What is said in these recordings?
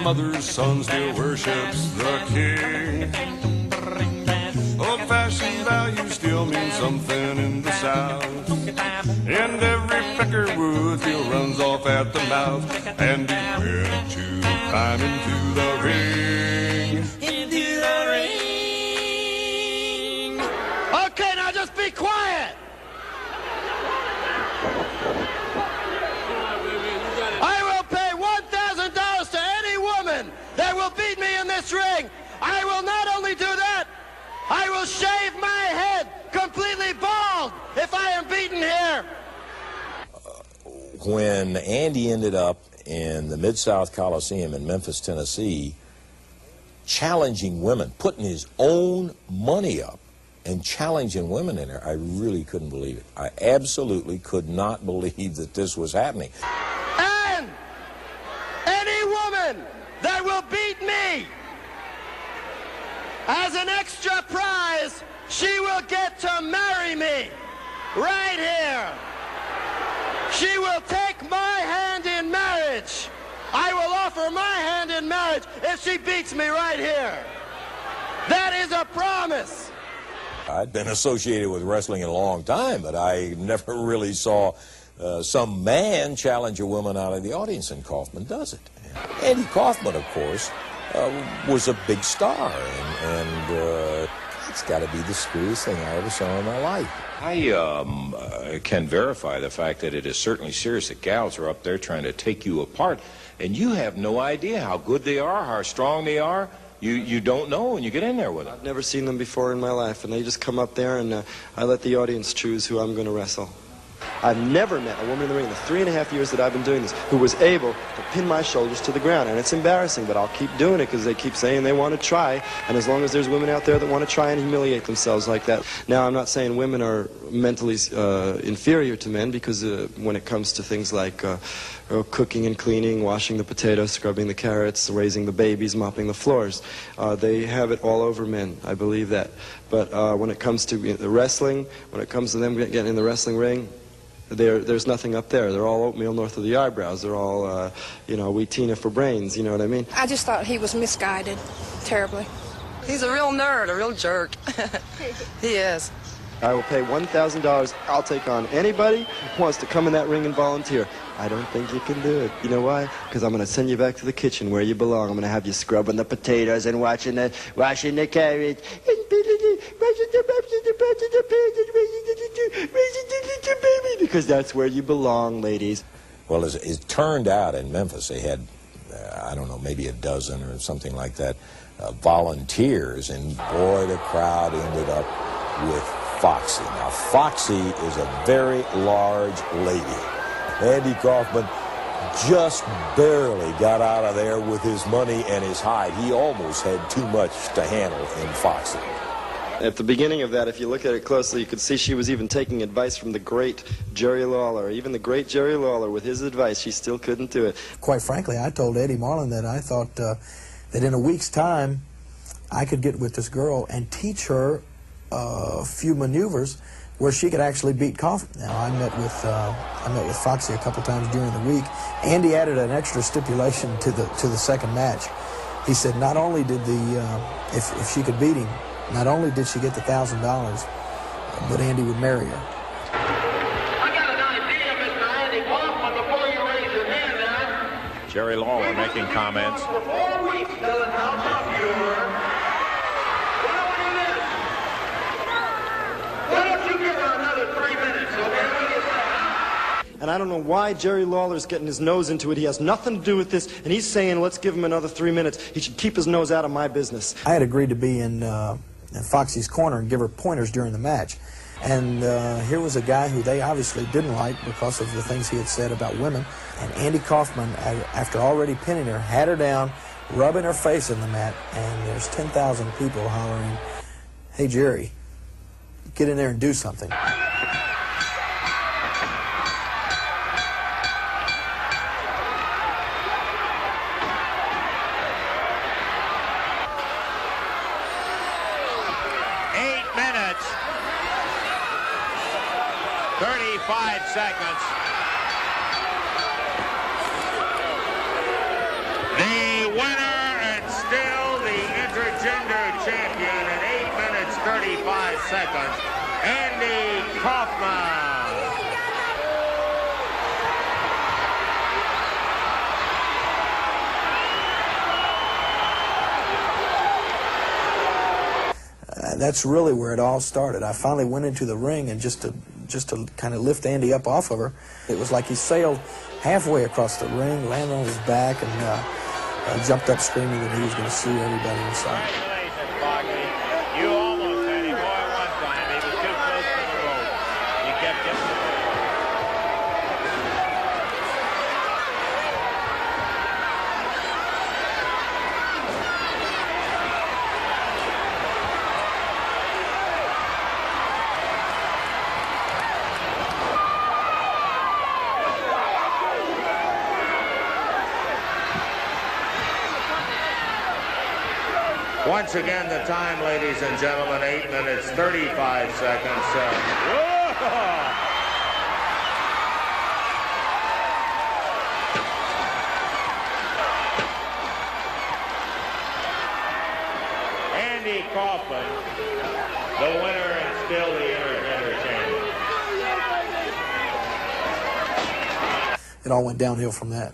mother's son still worships the king. Old-fashioned value still means something in the South. And every Peckerwood still runs off at the mouth. And he went to climb into the ring. Into the ring. Okay, now just be quiet. I will pay $1,000 to any woman that will beat me in this ring. I will not only do that, I will shave my head completely bald if I am beaten here. When Andy ended up in the Mid-South Coliseum in Memphis, Tennessee, challenging women, putting his own money up and challenging women in there, I really couldn't believe it. I absolutely could not believe that this was happening. And any woman that will beat me, as an extra prize, she will get to marry me right here. She will take my hand in marriage. I will offer my hand in marriage if she beats me right here. That is a promise. I'd been associated with wrestling in a long time, but I never really saw some man challenge a woman out of the audience, and Kaufman does it. Andy Kaufman, of course, was a big star, and it's got to be the scariest thing I ever saw in my life. I can verify the fact that it is certainly serious that gals are up there trying to take you apart, and you have no idea how good they are, how strong they are. You don't know when you get in there with them. I've never seen them before in my life, and they just come up there, and I let the audience choose who I'm going to wrestle. I've never met a woman in the ring in the 3.5 years that I've been doing this who was able to pin my shoulders to the ground. And it's embarrassing, but I'll keep doing it because they keep saying they want to try. And as long as there's women out there that want to try and humiliate themselves like that. Now, I'm not saying women are mentally inferior to men, because when it comes to things like cooking and cleaning, washing the potatoes, scrubbing the carrots, raising the babies, mopping the floors, they have it all over men. I believe that. But when it comes to the wrestling, when it comes to them getting in the wrestling ring, there's nothing up there. They're all oatmeal north of the eyebrows. They're all, wheat Tina for brains, you know what I mean? I just thought he was misguided terribly. He's a real nerd, a real jerk. He is. I will pay $1,000. I'll take on anybody who wants to come in that ring and volunteer. I don't think you can do it. You know why? Because I'm going to send you back to the kitchen where you belong. I'm going to have you scrubbing the potatoes and washing the carrots. Because that's where you belong, ladies. Well, as it turned out, in Memphis, they had, I don't know, maybe a dozen or something like that, volunteers, and boy, the crowd ended up with Foxy. Now, Foxy is a very large lady. Andy Kaufman just barely got out of there with his money and his hide. He almost had too much to handle in Foxy. At the beginning of that, if you look at it closely, you could see she was even taking advice from the great Jerry Lawler. Even the great Jerry Lawler, with his advice, she still couldn't do it. Quite frankly, I told Eddie Marlin that I thought that in a week's time, I could get with this girl and teach her a few maneuvers where she could actually beat Kaufman. Now, I met with Foxy a couple times during the week. Andy added an extra stipulation to the second match. He said not only did if she could beat him, not only did she get the $1,000, but Andy would marry her. I got an idea, Mr. Andy Kaufman, before you raise your hand now. Jerry Lawler making comments. For 4 weeks, telling how tough you were. Why don't you give her another 3 minutes, okay? And I don't know why Jerry Lawler's getting his nose into it. He has nothing to do with this, and he's saying, let's give him another 3 minutes. He should keep his nose out of my business. I had agreed to be in Foxy's corner and give her pointers during the match. And here was a guy who they obviously didn't like because of the things he had said about women. And Andy Kaufman, after already pinning her, had her down, rubbing her face in the mat, and there's 10,000 people hollering, "Hey, Jerry, get in there and do something." Minutes, 35 seconds. The winner seconds, Andy Kaufman. That's really where it all started. I finally went into the ring, and just to kind of lift Andy up off of her, it was like he sailed halfway across the ring, landed on his back, and jumped up screaming that he was going to sue everybody inside. Congratulations, Barkley. You almost had him more at one time. He was too close to the rope. You kept getting the rope. Once again, the time, ladies and gentlemen, 8 minutes, 35 seconds. Andy Kaufman, the winner and still the Intergender champion. It all went downhill from that.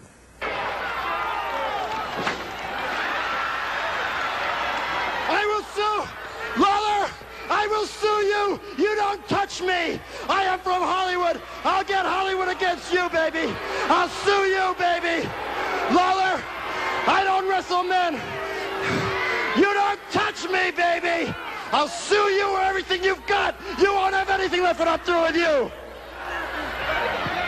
I will sue you. You don't touch me. I am from Hollywood. I'll get Hollywood against you, baby. I'll sue you, baby. Lawler, I don't wrestle men. You don't touch me, baby. I'll sue you or everything you've got. You won't have anything left when I'm through with you.